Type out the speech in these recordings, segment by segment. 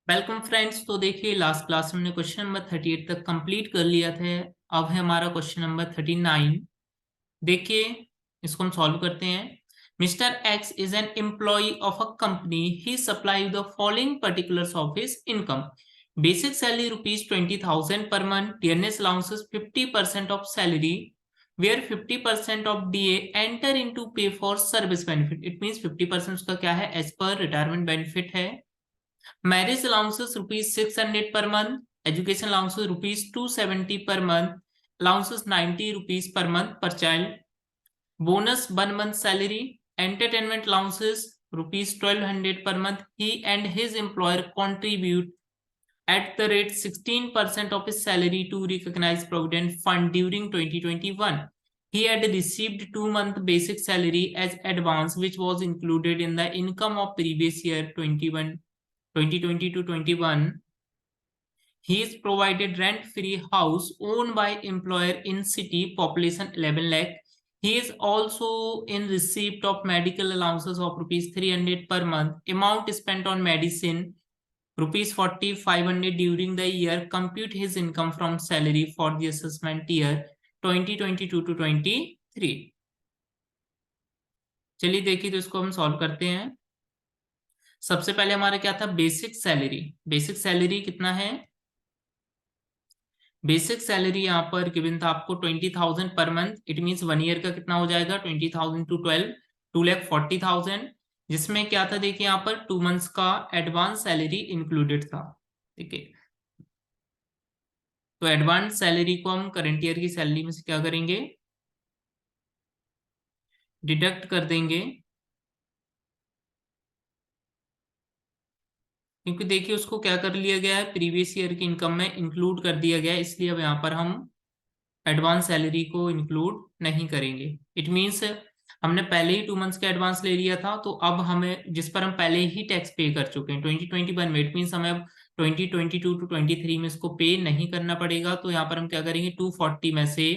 Welcome friends. तो देखिए last class में हमने क्वेश्चन नंबर 38 तक कंप्लीट कर लिया था। अब है हमारा क्वेश्चन नंबर 39। देखिए इसको हम सॉल्व करते हैं। Mister X is an employ of a company. He supply the following particulars of his income. Basic salary ₹20,000 per month. DNS allowances 50% of salary, where 50% of DA enter into pay for service benefit. It means 50% उसका क्या है, as per retirement benefit है। Marriage allowances ₹600 per month. Education allowances ₹270 per month. Allowances ₹90 per month per child. Bonus 1 month salary. Entertainment allowances ₹1,200 per month. He and his employer contribute at the rate 16% of his salary to recognized provident fund during 2021. He had received 2 month basic salary as advance, which was included in the income of previous year 2020 to 21. He is provided rent-free house owned by employer in city, population 11 lakh. He is also in receipt of medical allowances of ₹300 per month. Amount spent on medicine ₹4,500 during the year. Compute his income from salary for the assessment year 2022 to 23. चलिए देखिए, तो इसको हम solve करते हैं। सबसे पहले हमारा क्या था, बेसिक सैलरी। बेसिक सैलरी कितना है, बेसिक सैलरी यहाँ पर गिवन था आपको 20,000 per month. It means 1 year का कितना हो जाएगा, 20,000 टू 12, 2,40,000। जिसमें क्या था, देखिए यहाँ पर 2 मंथ्स का एडवांस सैलरी इंक्लूडेड था। ठीक है, तो एडवांस सैलरी को हम करंट ईयर की सैलरी में से क्या करेंगे, डिडक्ट कर देंगे। क्योंकि देखिए उसको क्या कर लिया गया है, प्रीवियस ईयर की इनकम में इंक्लूड कर दिया गया है, इसलिए अब यहाँ पर हम एडवांस सैलरी को इंक्लूड नहीं करेंगे। इट मींस हमने पहले ही 2 मंथ्स का एडवांस ले लिया था, तो अब हमें, जिस पर हम पहले ही टैक्स पे कर चुके हैं 2021 में, इट मींस हमें अब 2022 टू 23 में इसको पे नहीं करना पड़ेगा। तो यहाँ पर हम क्या करेंगे, 240 में से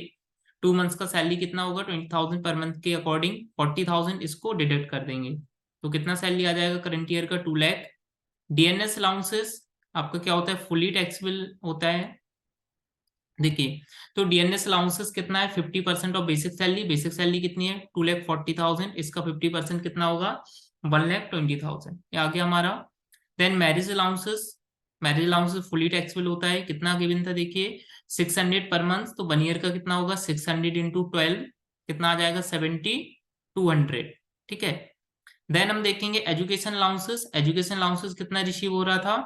2 मंथ्स का सैलरी कितना होगा 20,000 पर मंथ के अकॉर्डिंग 40,000 इसको डिडक्ट कर देंगे। तो कितना सैलरी आ जाएगा करंट ईयर का, 2 लाख। डीएनएस अलाउंसेस आपका क्या होता है, फुली टैक्सेबल होता है। देखिए तो डीएनएस अलाउंसेस कितना है, 50% of basic salary. Basic salary कितनी है, 2,40,000। इसका 50% कितना होगा, 1,20,000। ये आ गया हमारा। Then marriage allowances. Marriage allowances fully taxable होता है। कितना गिवन था, देखिए 600 पर मंथ। तो 1 ईयर का कितना होगा, 600 इंटू 12 कितना आ जाएगा, 7,200। ठीक है। देन हम देखेंगे एजुकेशन अलाउंसेस। एजुकेशन अलाउंसेस कितना रिसीव हो रहा था,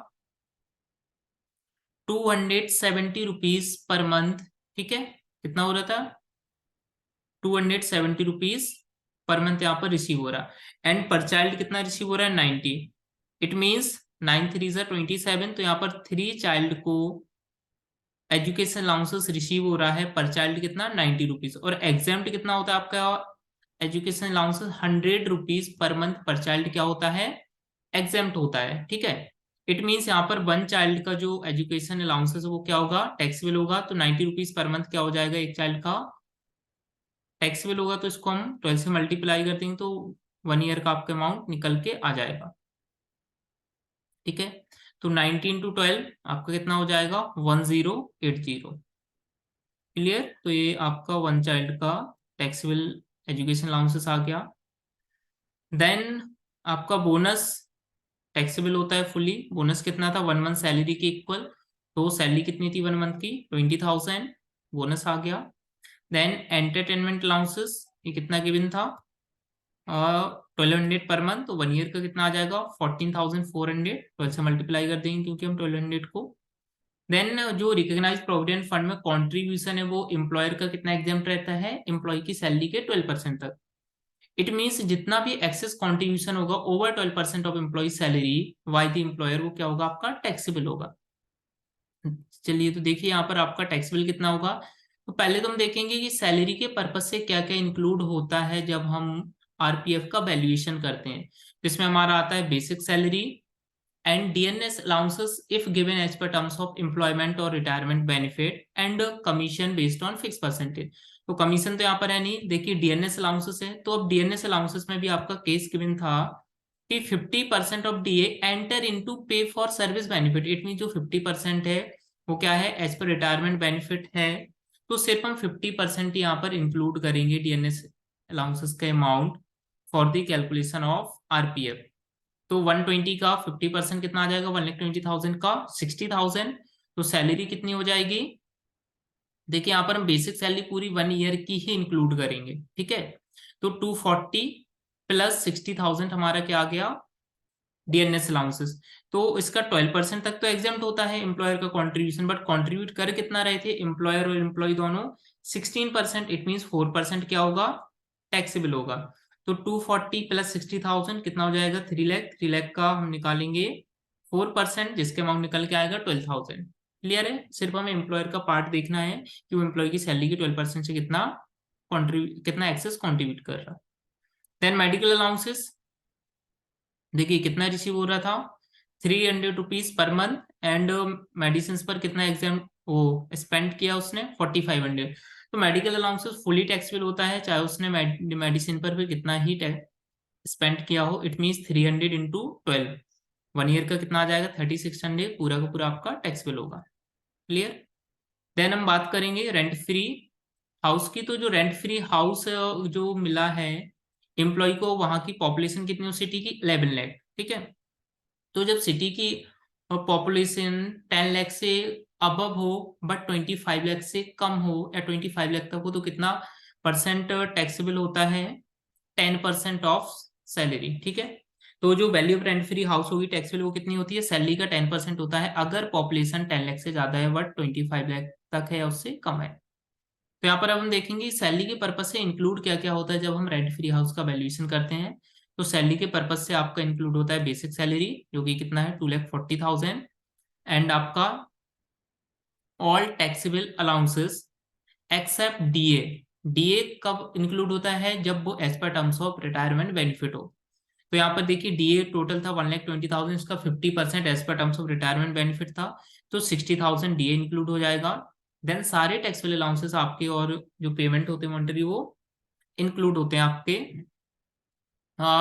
₹270 पर मंथ। ठीक है, कितना हो रहा था, ₹270 पर मंथ यहाँ पर रिसीव हो रहा। एंड पर चाइल्ड कितना रिसीव हो रहा है, 90। It means 9 3 27। तो यहाँ पर 3 चाइल्ड को एजुकेशन अलाउंसेस रिसीव हो रहा है, पर चाइल्ड कितना, ₹90। और एग्जाम्प्ट कितना होता है आपका एजुकेशन अलाउंसेस, ₹100 पर मंथ पर चाइल्ड क्या होता है, एग्जाम्प्ट होता है। ठीक है, इट मींस यहाँ पर 1 चाइल्ड का जो एजुकेशन अलाउंसेस है वो क्या होगा, टैक्सेबल होगा। तो ₹90 पर मंथ क्या हो जाएगा, एक चाइल्ड का टैक्सेबल होगा। तो इसको हम 12 से मल्टीप्लाई कर देंगे, तो 1 ईयर का आपका अमाउंट निकल के आ जाएगा। ठीक है, तो 19 into 12 आपका कितना हो जाएगा, 1080। क्लियर। तो ये आपका 1 चाइल्ड का टैक्सेबल एजुकेशन अलाउंसेस आ गया। देन आपका बोनस टैक्सेबल होता है फुली। बोनस कितना था, 1 मंथ सैलरी के इक्वल। तो सैलरी कितनी थी 1 मंथ की, 20,000। बोनस आ गया। देन एंटरटेनमेंट अलाउंसेस, ये कितना गिवन था, 1,200 पर मंथ। तो 1 ईयर का कितना आ जाएगा, 14,400। 12 से मल्टीप्लाई कर देंगे क्योंकि हम 1,200 को। देन जो रिकॉग्नाइज प्रोविडेंट फंड में कॉन्ट्रीब्यूशन है वो एम्प्लॉयर का कितना एग्जाम्प्ट रहता है, एम्प्लॉय की सैलरी के 12% तक। इट मीन्स जितना भी एक्सेस कॉन्ट्रीब्यूशन होगा over 12% of employ salary by the employer, वो क्या होगा, आपका टैक्सेबल होगा। चलिए तो देखिए यहाँ पर आपका टैक्सेबल कितना होगा। तो पहले तो हम देखेंगे कि सैलरी के पर्पज से क्या क्या इंक्लूड होता है जब हम आरपीएफ का वैल्यूएशन करते हैं। जिसमें हमारा आता है basic salary and DNS allowances if given as per terms of employment और retirement benefit and commission based on fix percentage. तो कमीशन तो यहाँ पर है नहीं, देखिए डीएनएस अलाउंसेस है। तो अब डीएनएस अलाउंसेस में भी आपका केस गिवन था कि 50% ऑफ डीए एंटर इनटू पे for service benefit. It mean जो 50% है वो क्या है, एज पर रिटायरमेंट बेनिफिट है, तो सिर्फ हम 50% यहाँ पर इंक्लूड करेंगे डीएनएस अलाउंसेस के amount for the calculation of RPF. तो 120 का 50% कितना आ जाएगा, 1,20,000 का 60,000, तो सैलरी कितनी हो जाएगी। देखिए यहाँ पर हम बेसिक सैलरी पूरी 1 ईयर की ही इंक्लूड करेंगे, ठीक है। तो 240 प्लस 60,000 हमारा क्या आ गया, डीएनएस अलाउंसेस। तो इसका 12% तक तो एग्जाम्प्ट होता है एम्प्लॉयर का कंट्रीब्यूशन, बट कंट्रीब्यूट कर कितना रहे थे एम्प्लॉयर और एम्प्लॉय दोनों, 16%। इट मीन 4% क्या होगा, टैक्सेबल होगा। तो 240 प्लस 60,000 कितना हो जाएगा, 3 लाख। 3 लाख का हम निकालेंगे 4%, जिसके अमाउंट निकल के आएगा 12,000। क्लियर है, सिर्फ हमें एम्प्लॉयर का पार्ट देखना है कि वो एम्प्लॉय की सैलरी की 12% से कितना एक्सेस कॉन्ट्रीब्यूट कर रहा। देन मेडिकल अलाउंसेस, देखिए कितना रिसीव हो रहा था, 300 rupees per month, and medicine पर कितना एग्जाम वो स्पेंड किया उसने, 4,500। तो मेडिकल अलाउंसेस फुली टैक्सेबल होता है, चाहे उसने मेडिसिन पर भी कितना ही स्पेंड किया हो। इट मीन 300 इंटू 12, 1 ईयर का कितना आ जाएगा, 3,600, पूरा का पूरा आपका टैक्सेबल होगा। क्लियर। देन हम बात करेंगे रेंट फ्री हाउस की। तो जो रेंट फ्री हाउस जो मिला है एम्प्लॉय को, वहां की पॉपुलेशन कितनी हो सिटी की, 11 लाख, ठीक है। तो जब सिटी की पॉपुलेशन 10 लाख से अबव हो बट 25 लाख से कम हो या 25 लाख तक हो, तो कितना परसेंट टैक्सेबल होता है, 10% ऑफ सैलरी, ठीक है। तो जो value of rent free house होगी टैक्सेबल, वो कितनी होती है, सैलरी का 10% होता है अगर पॉपुलेशन 10 लाख से ज्यादा है बट 25 लाख तक है या उससे कम है। तो यहाँ पर अब हम देखेंगे सैलरी के पर्पज से इंक्लूड क्या क्या होता है जब हम रेंट फ्री हाउस का वैल्यूएशन करते हैं। तो सैलरी के पर्पज से आपका इंक्लूड होता है बेसिक सैलरी, जो कि कितना है, 2,40,000, एंड आपका all taxable allowances except DA. DA कब इंक्लूड होता है, जब वो as per terms of retirement benefit हो। तो यहाँ पर देखिए डीए टोटल था 1,20,000, इसका 50% as per terms of retirement benefit था, तो 60,000 डीए इंक्लूड हो जाएगा। देन सारे टैक्सेबल अलाउंसेस आपके और जो पेमेंट होते हैं मॉनिटरी, वो इंक्लूड होते हैं आपके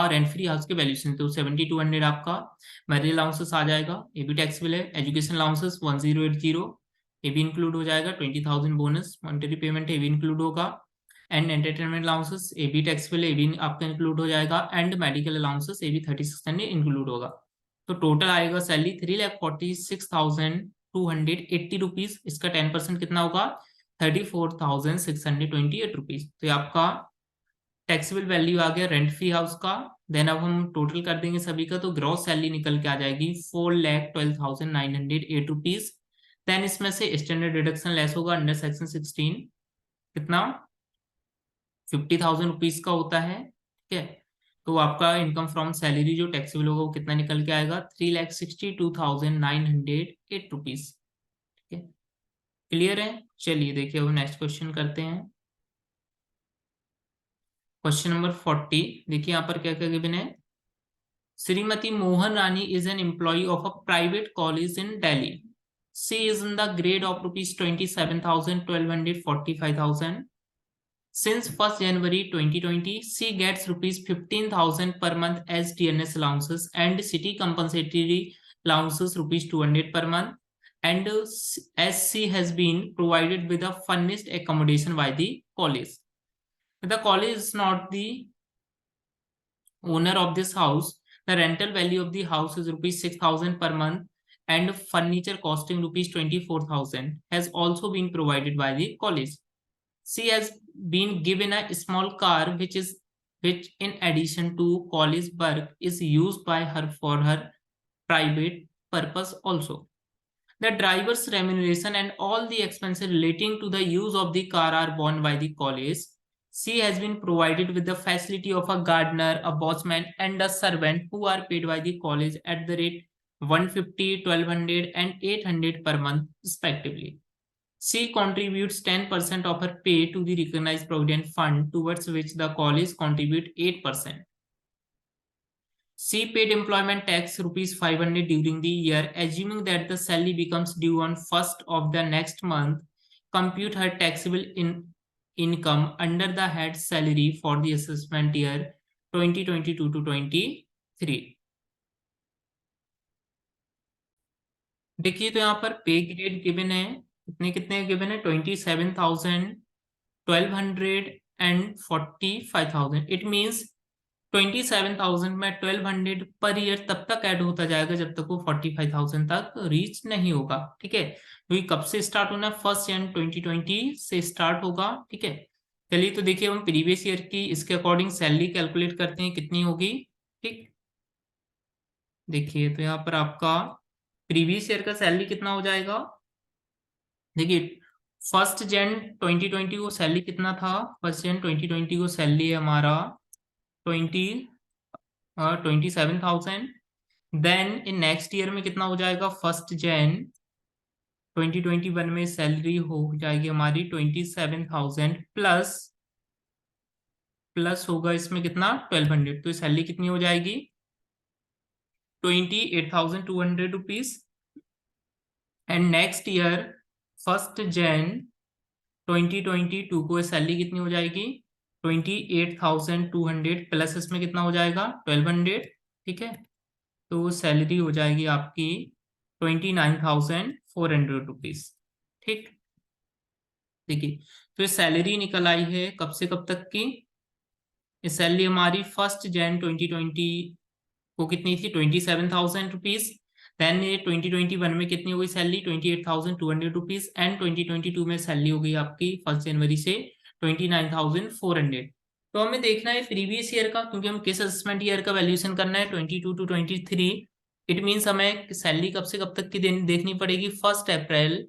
रेंट फ्री हाउस के वैल्यूशन। तो 7,200 आपका मैरिज अलाउंसेस आ जाएगा, ये भी टैक्सेबल है। एजुकेशन अलाउंसेस 1,080, ये भी इंक्लूड हो जाएगा। 20,000 बोनस मॉनिटरी पेमेंट, ये भी इंक्लूड होगा। एंड एंटरटेनमेंट अलाउंसेस, ये भी टैक्सेबल है, ये भी आपका इंक्लूड हो जाएगा। एंड मेडिकल अलाउंसेस, ये भी 3600 इंक्लूड होगा। तो टोटल आएगा सैलरी 3,46,280 रुपीज। इसका 10% कितना होगा, 34,628 रुपीज। तो ये आपका टैक्सेबल वैल्यू आ गया रेंट फ्री हाउस का। देन अब हम टोटल कर देंगे सभी का, तो ग्रॉस सैलरी निकल के आ जाएगी 4,12,908 रुपीज। देन इसमें से स्टैंडर्ड डिडक्शन लेस होगा अंडर सेक्शन 16, कितना, 50,000 रुपीज का होता है, ठीक है। तो आपका इनकम फ्रॉम सैलरी जो टैक्सेबल होगा वो कितना निकल के आएगा, 3,62,908 रुपीज, ठीक है। क्लियर है, चलिए देखिए अब नेक्स्ट क्वेश्चन करते हैं। क्वेश्चन नंबर 40, देखिए यहाँ पर क्या क्या गिवन है। श्रीमती मोहन रानी is an employee of a private college in Delhi. She is in the grade of rupees 27,000, 1,200, 45,000. Since 1st January 2020, she gets rupees 15,000 per month as DNS allowances and city compensatory allowances rupees 200 per month. And as she has been provided with a furnished accommodation by the college. The college is not the owner of this house. The rental value of the house is rupees 6,000 per month and furniture costing rupees 24,000 has also been provided by the college. She has been given a small car which in addition to college work is used by her for her private purpose also. The driver's remuneration and all the expenses relating to the use of the car are borne by the college. She has been provided with the facility of a gardener, a watchman, and a servant who are paid by the college at the rate 150, 1,200, and 800 per month, respectively. She contributes 10% of her pay to the recognized provident fund, towards which the college contribute 8%. She paid employment tax rupees 500 during the year. Assuming that the salary becomes due on 1st of the next month, compute her taxable income under the head salary for the assessment year 2022 to 23. देखिए तो यहाँ पर पे grade given है, कितने कितने given है, 27,000, 1200 and 45,000। It means 27,000 में 1200 पर ईयर तब तक ऐड होता जाएगा जब तक वो 45,000 तक रीच नहीं होगा। ठीक है, क्योंकि कब से स्टार्ट होना है, 1 जनवरी 2020 से स्टार्ट होगा। ठीक है, चलिए तो देखिए हम प्रीवियस ईयर की इसके अकॉर्डिंग सैलरी कैलकुलेट करते हैं कितनी होगी। ठीक, देखिए तो यहाँ पर आपका प्रीवियस ईयर का सैलरी कितना हो जाएगा। देखिए 1 जनवरी 2020 को सैलरी कितना था, 1 जनवरी 2020 को सैलरी है हमारा 27,000। देन इन नेक्स्ट ईयर में कितना हो जाएगा, 1 जनवरी 2021 में सैलरी हो जाएगी हमारी 27,000 प्लस प्लस होगा इसमें कितना 1200, तो सैलरी कितनी हो जाएगी 28,200 रुपीज। एंड नेक्स्ट ईयर 1 जनवरी 2022 को सैलरी कितनी हो जाएगी 28,200 प्लस इसमें कितना हो जाएगा 1200। ठीक है, तो सैलरी हो जाएगी आपकी 29,400 रुपीज। ठीक, देखिए तो ये सैलरी निकल आई है कब से कब तक की। ये सैलरी हमारी 1 जनवरी 2020 को कितनी थी 27,000 रुपीज। देन ये 2021 में कितनी हो गई सैलरी 28,200 रुपीज। एंड 2022 में सैलरी हो गई आपकी 1 जनवरी से 29,400। तो हमें देखना है प्रीवियस ईयर का, क्योंकि हम किस असेसमेंट ईयर का वैल्यूएशन करना है 22 to 23। इट मीन्स हमें सैलरी कब से कब तक की देखनी पड़ेगी, 1 अप्रैल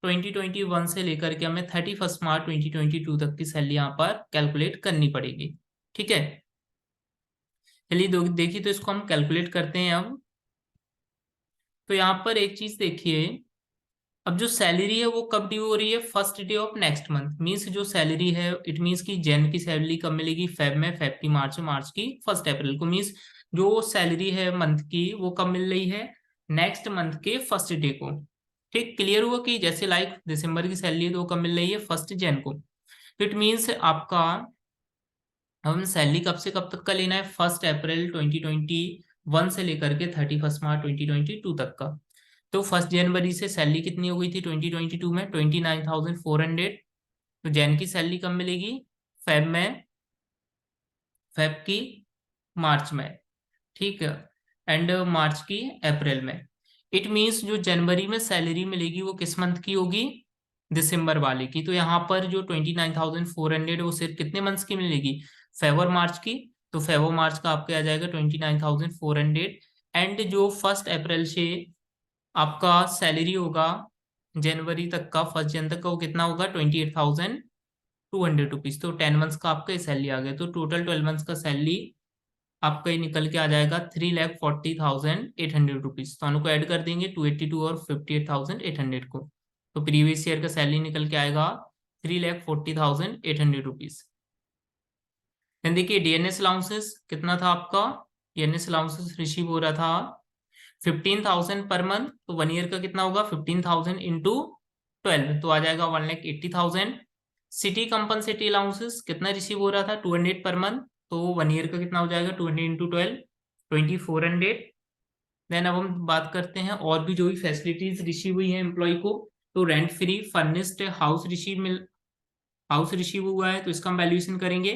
2021 से लेकर के हमें 31 मार्च 2022 तक की सैलरी यहाँ पर कैलकुलेट करनी पड़ेगी। ठीक है, चलिए देखिए तो इसको हम कैलकुलेट करते हैं अब। तो यहाँ पर एक चीज देखिए, अब जो सैलरी है वो कब ड्यू हो रही है, 1 day of next month. Means जो सैलरी है इट मीन्स की जैन की सैलरी कब मिलेगी, फेब में, फेब की मार्च में, मार्च की 1 अप्रैल को। मीन्स जो सैलरी है मंथ की वो कब मिल रही है, नेक्स्ट मंथ के 1 डे को। ठीक, क्लियर हुआ कि जैसे लाइक दिसंबर की सैलरी है तो वो कब मिल रही है 1 जैन को। तो इट मीन्स आपका हम सैलरी कब से कब तक का लेना है, 1 अप्रैल 2021 से लेकर के 31 मार्च 2022 तक का। तो 1 जनवरी से सैलरी कितनी हो गई थी 2022 में 29,400। तो जैन की सैलरी कब मिलेगी, फेब में, फेब की मार्च में। ठीक है, एंड मार्च की अप्रैल में। इट मीन्स जो जनवरी में सैलरी मिलेगी वो किस मंथ की होगी, दिसंबर वाले की। तो यहाँ पर जो 29,400 वो सिर्फ कितने मंथ्स की मिलेगी, फेब और मार्च की। तो फेब और मार्च का आपके आ जाएगा 29,400। एंड जो 1 अप्रैल से आपका सैलरी होगा जनवरी तक का, 1 जन तक का, वो कितना होगा 28,200 रुपीज। तो 10 मंथ्स का आपका सैलरी आ गया। तो टोटल 12 मंथ्स का सैलरी आपका ये निकल के आ जाएगा 3,40,800 रुपीज। तो को ऐड कर देंगे 282 और 58,800 को। तो प्रीवियस ईयर का सैलरी निकल के आएगा 3,40,800 रुपीज। देन देखिए डीएनएस अलाउंसेस कितना था आपका, डीएनएस अलाउंसेस रिसीव हो रहा था 15,000 पर मंथ। तो 1 ईयर का कितना होगा 15,000 इंटू 12, तो आ जाएगा 1,80,000। सिटी कंपनसेटी अलाउंसेस कितना रिसीव हो रहा था 200 पर मंथ। तो 1 ईयर का कितना हो जाएगा 200 इंटू 12, 2,400। देन अब हम बात करते हैं और भी जो भी फैसिलिटीज रिसीव हुई है एम्प्लॉय को। तो rent free furnished house receive हुआ है, तो इसका हम वैल्यूएशन करेंगे।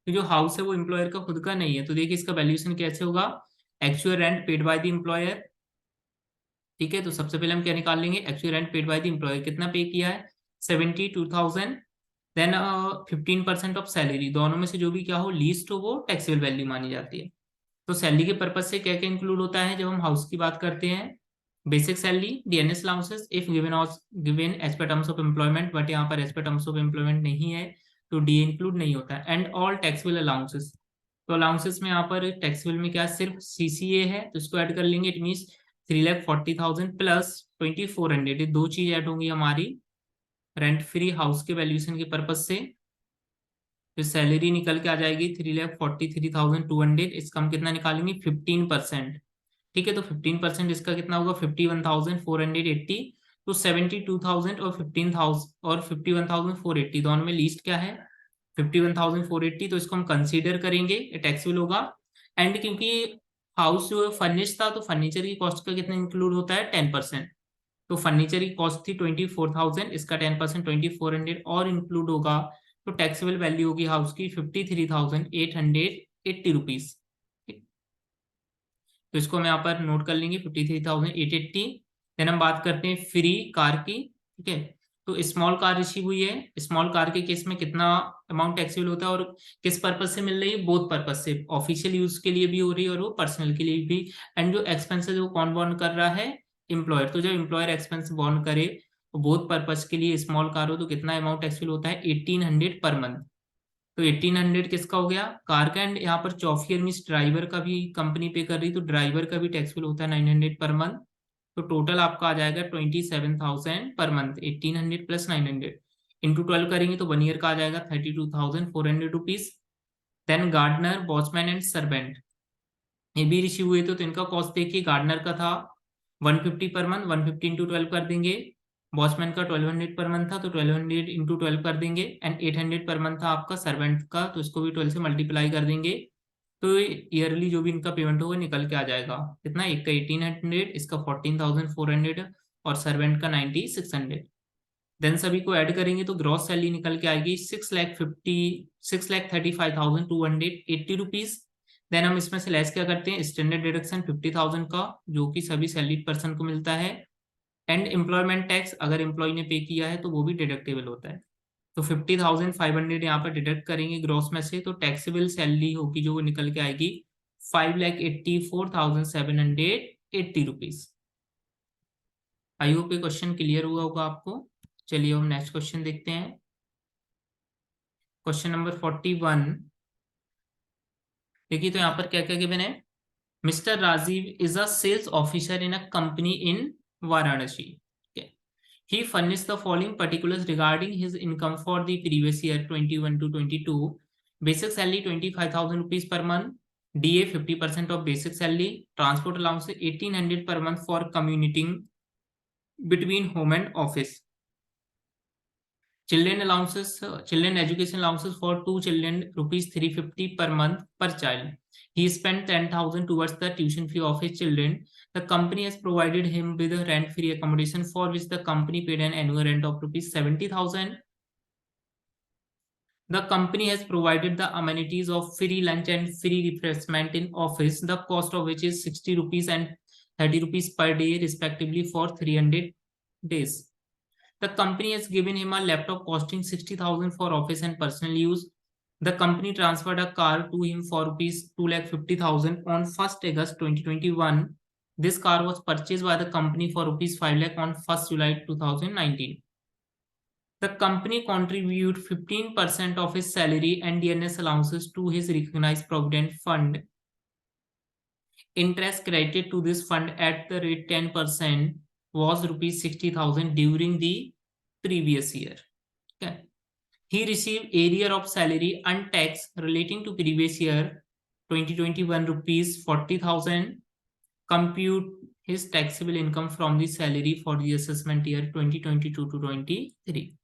तो जो हाउस है वो एम्प्लॉयर का खुद का नहीं है, तो देखिए इसका वैल्यूएशन कैसे होगा, actual rent paid by the employer. ठीक है, तो सबसे पहले हम क्या निकाल लेंगे, actual rent paid by the employer कितना पे किया है 72,000। देन 15% ऑफ सैलरी, दोनों में से जो भी क्या हो लीस्ट हो वो टैक्सेबल वैल्यू मानी जाती है। तो सैलरी के पर्पज से क्या क्या इंक्लूड होता है जब हम हाउस की बात करते हैं, basic salary, DNS allowances if given as per terms of employment, but यहाँ पर as per terms of employment नहीं है तो डी इंक्लूड नहीं होता है। एंड ऑल टैक्सेबल अलाउंसेस, तो अलाउंसेस में यहाँ पर टैक्सेबल में क्या सिर्फ सीसीए है, तो इसको ऐड कर लेंगे। इट मीन 3,40,000 प्लस 2,400, ये दो चीज ऐड होंगी हमारी रेंट फ्री हाउस के वैल्यूएशन के पर्पज से। तो सैलरी निकल के आ जाएगी 3,43,200। इसका हम कितना निकालेंगे 15%। ठीक है, तो 15% इसका कितना होगा 51,480। तो 72,000 और 15,000 और 51,480 दोनों में लीस्ट क्या है 51,480, तो इसको हम कंसीडर करेंगे, टैक्सेबल होगा। एंड क्योंकि हाउस जो फर्निश था तो फर्नीचर की कॉस्ट का कितना इंक्लूड होता है 10%। तो फर्नीचर की कॉस्ट थी 24,000, इसका 10% 2400 और इंक्लूड होगा, तो टैक्सेबल वैल्यू होगी हाउस की 53,880 रुपीज। तो इसको हम यहाँ पर नोट कर लेंगे 53,880। देन हम बात करते हैं फ्री कार की। ठीक है, तो स्मॉल कार रिसीव हुई है। स्मॉल कार के केस में कितना अमाउंट टैक्सेबल होता है और किस पर्पज से मिल रही है? बोथ पर्पज से, ऑफिशियल यूज के लिए भी हो रही है और वो पर्सनल के लिए भी। एंड जो एक्सपेंसेस वो कौन बॉर्न कर रहा है? एम्प्लॉयर। तो जब एम्प्लॉयर एक्सपेंस बॉर्न करे तो बोथ पर्पज के लिए स्मॉल कार हो तो कितना अमाउंट टैक्सेबल होता है? 1800 पर मंथ। तो 1800 किसका हो गया? कार का। एंड यहाँ पर चौफियर मीन्स ड्राइवर का भी कंपनी पे कर रही, तो ड्राइवर का भी टैक्सेबल होता है 900 पर मंथ। तो टोटल आपका आ जाएगा 27,000 पर मंथ। 1800 प्लस 900 इंटू 12 करेंगे तो 1 ईयर का आ जाएगा 32,400 rupees. Then gardener, watchman and servant ये भी रिसीव हुए थे, तो इनका कॉस्ट देखिए, गार्डनर का था 150 पर मंथ, 150 इंटू 12 कर देंगे। वॉचमैन का 1200 पर मंथ था, तो 1200 इंटू 12 कर देंगे। एंड 800 पर मंथ था आपका सर्वेंट का, तो इसको भी 12 से मल्टीप्लाई कर देंगे। तो ईयरली जो भी इनका पेमेंट होगा निकल के आ जाएगा कितना? एक का 1800, इसका 14,400 और सर्वेंट का 9,600। देन सभी को ऐड करेंगे तो ग्रॉस सैलरी निकल के आएगी 6,35,280 रुपीज। देन हम इसमें से लेस क्या करते हैं? स्टैंडर्ड डिडक्शन 50,000 का, जो कि सभी सैलरीड पर्सन को मिलता है। एंड एम्प्लॉयमेंट टैक्स अगर एम्प्लॉय ने पे किया है तो वो भी डिडक्टेबल होता है। तो 50,500 यहाँ पर डिडक्ट करेंगे ग्रॉस में से, तो टैक्सेबल सैलरी होगी जो वो निकल के आएगी 5,84,780 रुपीज। आई होप ये क्वेश्चन क्लियर हुआ होगा आपको। चलिए हम नेक्स्ट क्वेश्चन देखते हैं। Question number 41। देखिए तो यहाँ पर क्या क्या गिवन है। Mister Rajeev is a sales officer in a company in Varanasi. He furnished the following particulars regarding his income for the previous year 21 to 22. Basic salary 25,000 rupees per month. DA 50% of basic salary. Transport allowance 1,800 per month for commuting between home and office. Children allowances, children education allowances for 2 children rupees 350 per month per child. He spent 10,000 towards the tuition fee of his children. The company has provided him with a rent-free accommodation for which the company paid an annual rent of rupees 70,000. The company has provided the amenities of free lunch and free refreshment in office, the cost of which is 60 rupees and 30 rupees per day respectively for 300 days. The company has given him a laptop costing 60,000 for office and personal use. The company transferred a car to him for rupees 2,50,000 on 1st August 2021. This car was purchased by the company for rupees 5 lakh on 1st July 2019. The company contribute 15% of his salary and DNS allowances to his recognized provident fund. Interest credited to this fund at the rate 10% was rupees 60,000 during the previous year. Okay. He received arrear of salary untaxed relating to previous year 2021 rupees 40,000. Compute his taxable income from the salary for the assessment year 2022 to 23.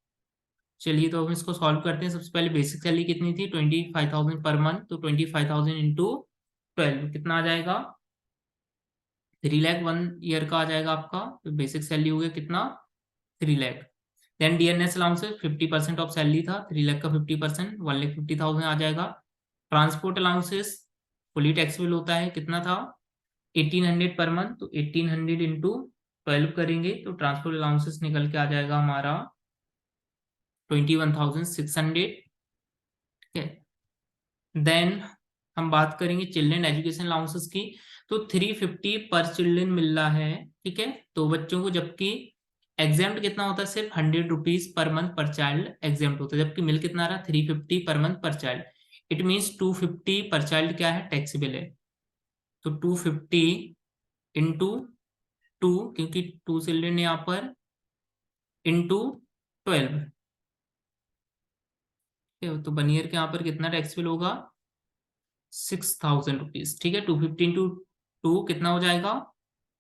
चलिए तो हम इसको solve करते हैं। सबसे पहले basic salary कितनी थी? 25,000 पर मंथ, तो 25,000 इंटू 12 कितना आ जाएगा? 3 लाख 1 ईयर का आ जाएगा आपका। तो बेसिक सैलरी हो गया कितना? 3 lakh. Then DNS allowance 50% of salary था, 3 लाख का 50% 1,50,000 आ जाएगा। ट्रांसपोर्ट अलाउंसेस फुली टैक्सेबल होता है, कितना था? 1,800 पर मंथ, तो 1,800 इंटू 12 करेंगे तो ट्रांसपोर्ट अलाउंसेस निकल के आ जाएगा हमारा 21,600। ठीक है। देन हम बात करेंगे चिल्ड्रन एजुकेशन अलाउंसेस की, तो 350 पर चिल्ड्रन मिल रहा है। ठीक है, तो बच्चों को, जबकि एग्जाम्प्ट कितना होता है? सिर्फ 100 रुपीज पर मंथ पर चाइल्ड एग्जाम्प्ट होता है, जबकि मिल कितना रहा? 350 पर मंथ पर चाइल्ड। इट मीन्स 250 पर चाइल्ड क्या है? टैक्सेबल है। तो 250 इंटू 2, क्योंकि 2 चिल्ड्रन यहाँ पर, इंटू 12, तो 1 ईयर के यहाँ पर कितना टैक्सेबल होगा? 6,000 रुपीज। ठीक है, 250 इंटू 2 कितना हो जाएगा?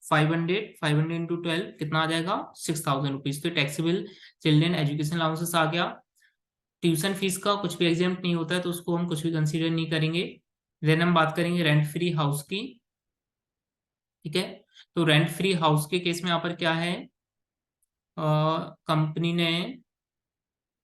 500, 500 इंटू 12 कितना आ जाएगा? 6,000 रुपीज। तो टैक्सेबल चिल्ड्रन एजुकेशन अलाउंसेस आ गया। ट्यूशन फीस का कुछ भी एग्जाम्प्ट नहीं होता है, तो उसको हम कुछ भी कंसीडर नहीं करेंगे। देन हम बात करेंगे रेंट फ्री हाउस की। ठीक है, तो रेंट फ्री हाउस के केस में यहाँ पर क्या है? कंपनी ने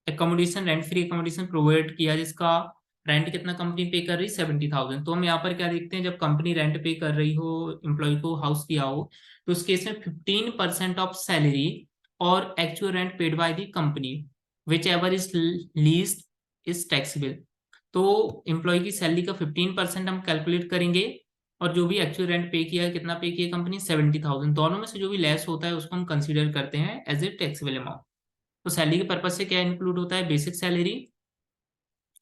accommodation, rent free accommodation provide किया, जिसका रेंट कितना कंपनी पे कर रही, 70,000। तो हम यहाँ पर क्या देखते हैं, जब कंपनी रेंट पे कर रही हो, एम्प्लॉय को हाउस दिया हो, तो उस केस में 15% ऑफ सैलरी और actual rent paid by the company which ever is least is taxable. तो एम्प्लॉय की सैलरी का 15% हम कैलकुलेट करेंगे, और जो भी एक्चुअल रेंट पे किया है, कितना पे किया कंपनी, 70,000, दोनों में से जो भी लेस होता है उसको हम कंसिडर करते हैं एज ए टैक्सेबल अमाउंट। तो सैलरी के पर्पज से क्या इंक्लूड होता है, बेसिक सैलरी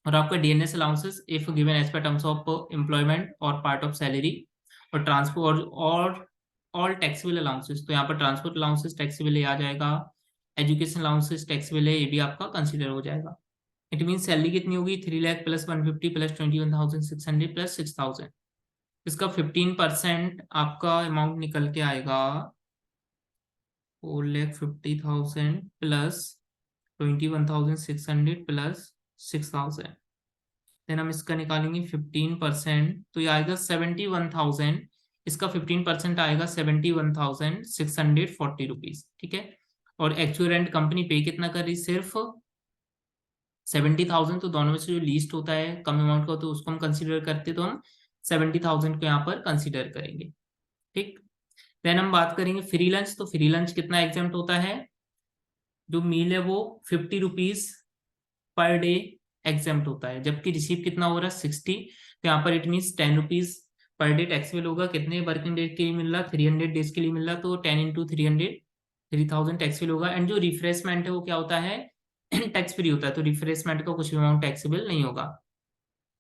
और आपका DNS allowances if given as per terms of employment और पार्ट ऑफ सैलरी, और ट्रांसपोर्ट और ऑल टैक्सेबल अलाउंसेस। तो यहाँ पर ट्रांसपोर्ट अलाउंसेस टैक्सेबल आ जाएगा, एजुकेशन अलाउंसेस टैक्सेबल है, ये भी आपका कंसिडर हो जाएगा। इट मीन सैलरी कितनी होगी, 3 लाख प्लस 150 प्लस 21,600 प्लस 6,000। इसका 15% आपका अमाउंट निकल के आएगा 4,50,000 प्लस 21,600 प्लस 6,000। देन हम इसका निकालेंगे 15%, तो ये आएगा 71,000। इसका 15% आएगा 71,640 रुपीज, ठीक है। और एक्चुअल रेंट कंपनी पे कितना कर रही, सिर्फ 70,000। तो दोनों में से जो लीस्ट होता है कम अमाउंट का, तो उसको हम कंसिडर करते, तो हम 70,000 को यहाँ पर कंसिडर करेंगे, ठीक। देन हम बात करेंगे फ्री लंच। तो फ्री लंच कितना एग्जाम्प्ट होता है, जो मील है वो 50 रुपीज पर डे एग्जाम्प्ट होता है, जबकि रिसीव कितना हो रहा है, 60। तो यहाँ पर it mean 10 rupees per day taxable होगा। कितने वर्किंग डेज के लिए मिल रहा, 300 डेज के लिए मिल रहा, तो 10 × 300 3,000 टैक्सेबल होगा। एंड जो रिफ्रेशमेंट है वो क्या होता है, टैक्स फ्री होता है, तो रिफ्रेशमेंट का कुछ भी अमाउंट टैक्सेबल नहीं होगा।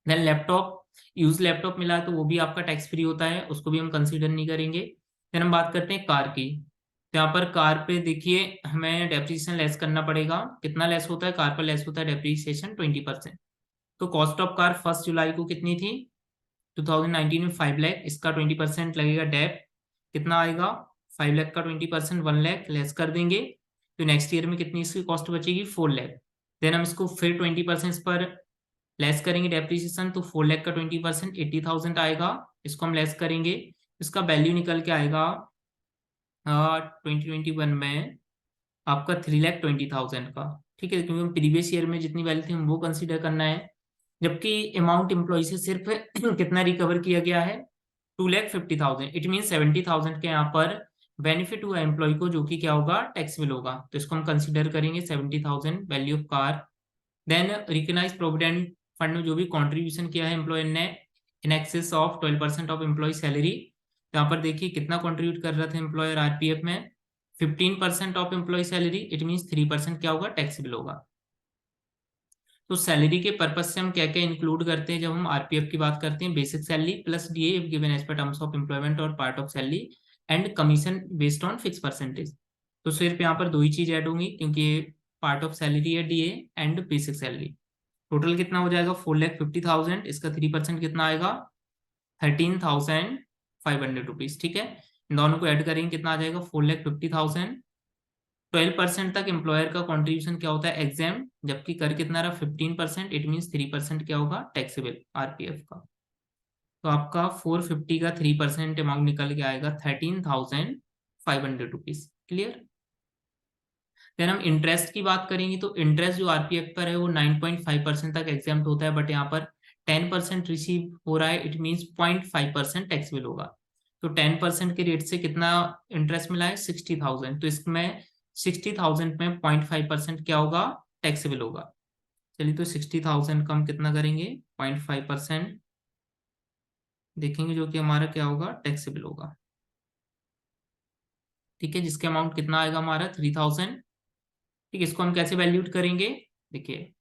देन लैपटॉप, यूज लैपटॉप मिला है तो वो भी आपका टैक्स फ्री होता है, उसको भी हम कंसीडर नहीं करेंगे। देन हम बात करते हैं कार की। तो यहाँ पर कार पे देखिए हमें डेप्रिसिएशन लेस करना पड़ेगा। कितना लेस होता है, कार पर लेस होता है डेप्रिसिएशन 20%। तो कॉस्ट ऑफ कार 1 जुलाई को कितनी थी, 2019 में 5 लाख, इसका 20% लगेगा डेप, कितना आएगा, 5 लाख का 20% 1 लाख लेस कर देंगे, तो नेक्स्ट ईयर में कितनी इसकी कॉस्ट बचेगी, 4 लाख। देन हम इसको फिर 20% पर लेस करेंगे डेप्रिसिएशन, तो 4 लाख का 20% 80,000 आएगा, इसको हम लेस करेंगे, इसका वैल्यू निकल के आएगा 2021 में आपका 3,20,000 का, ठीक है, क्योंकि प्रीवियस ईयर में जितनी वैल्यू थी हम वो कंसीडर करना है। जबकि अमाउंट एम्प्लॉय से सिर्फ कितना रिकवर किया गया है, 2,50,000। इट मीन 70,000 के यहाँ पर बेनिफिट हुआ एम्प्लॉय को, जो कि क्या होगा, टैक्सेबल होगा, तो इसको हम कंसीडर करेंगे 70,000 value of car. Then recognise provident fund में जो भी कॉन्ट्रीब्यूशन किया है एम्प्लॉयर ने in excess of 12% of employ salary. यहाँ पर देखिए कितना कंट्रीब्यूट कर रहा था एम्प्लॉयर आरपीएफ में, 15% of employ salary, it mean 3% क्या होगा, टैक्सेबल होगा। तो सैलरी के पर्पज से हम क्या क्या इंक्लूड करते हैं जब हम आरपीएफ की बात करते हैं, basic salary plus DA if given as per terms of employment और part of salary, and commission based on fix percentage. तो सिर्फ यहाँ पर दो ही चीज ऐड होंगी, क्योंकि पार्ट ऑफ सैलरी है DA and basic salary. Total कितना हो जाएगा, 4,50,000, इसका 3% कितना आएगा, 13,500 रुपीज, ठीक है। इन दोनों को ऐड करेंगे कितना आ जाएगा, 4,50,000। 12% तक एम्प्लॉयर का कॉन्ट्रीब्यूशन क्या होता है, एग्जाम, जबकि कर कितना रहा, 15%, इट मीन 3% क्या होगा, टैक्सेबल आरपीएफ का। तो आपका 450 का 3% अमाउंट निकल के आएगा 13,500 रुपीज, क्लियर। देन हम इंटरेस्ट की बात करेंगे, तो इंटरेस्ट जो आरपीएफ पर है वो 9.5% तक एग्जाम्प्ट होता है, बट यहाँ पर 10% रिसीव हो रहा है, इट मीन्स 0.5% टैक्सेबल होगा। तो 10% के रेट से कितना इंटरेस्ट मिला है, 60,000, तो इसमें 60,000 में 0.5% क्या होगा, टैक्सेबल होगा। चलिए तो 60,000 का हम कितना करेंगे, 0.5% देखेंगे, जो कि हमारा क्या होगा, टैक्सेबल होगा, ठीक है, जिसके अमाउंट कितना आएगा हमारा 3,000। ठीक है, इसको हम कैसे वैल्यूट करेंगे, देखिए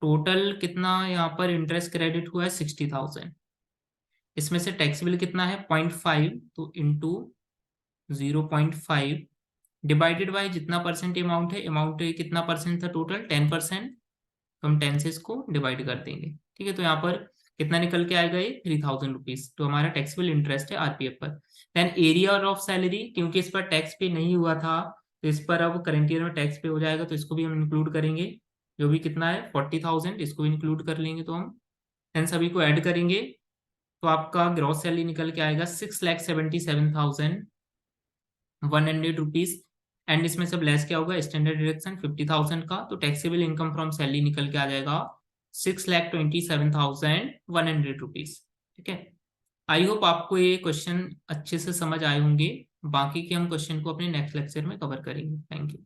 टोटल कितना यहाँ पर इंटरेस्ट क्रेडिट हुआ है, 60,000, इसमें से टैक्सेबल कितना है, 0.5, तो इंटू 0.5 डिवाइडेड बाय जितना परसेंट अमाउंट है, अमाउंट कितना परसेंट था टोटल, 10%, तो हम 10 से इसको डिवाइड कर देंगे, ठीक है। तो यहाँ पर कितना निकल के आएगा, ये 3,000 रुपीज, तो हमारा टैक्सेबल इंटरेस्ट है आरपीएफ पर। देन एरिया ऑफ सैलरी, क्योंकि इस पर टैक्स पे नहीं हुआ था, तो इस पर अब करंट ईयर में टैक्स पे हो जाएगा, तो इसको भी हम इंक्लूड करेंगे, जो भी कितना है 40,000, इसको भी इंक्लूड कर लेंगे, तो हम देन सभी को ऐड करेंगे, तो आपका ग्रॉस सैलरी निकल के आएगा 6,77,100 रुपीज, एंड इसमें सब लेस क्या होगा, स्टैंडर्ड डिडक्शन 50,000 का, तो टैक्सेबल इनकम फ्रॉम सैलरी निकल के आ जाएगा 6,27,100 रुपीज। ठीक है, आई होप आपको ये क्वेश्चन अच्छे से समझ आए होंगे। बाकी के हम क्वेश्चन को अपने नेक्स्ट लेक्चर में कवर करेंगे। Thank you.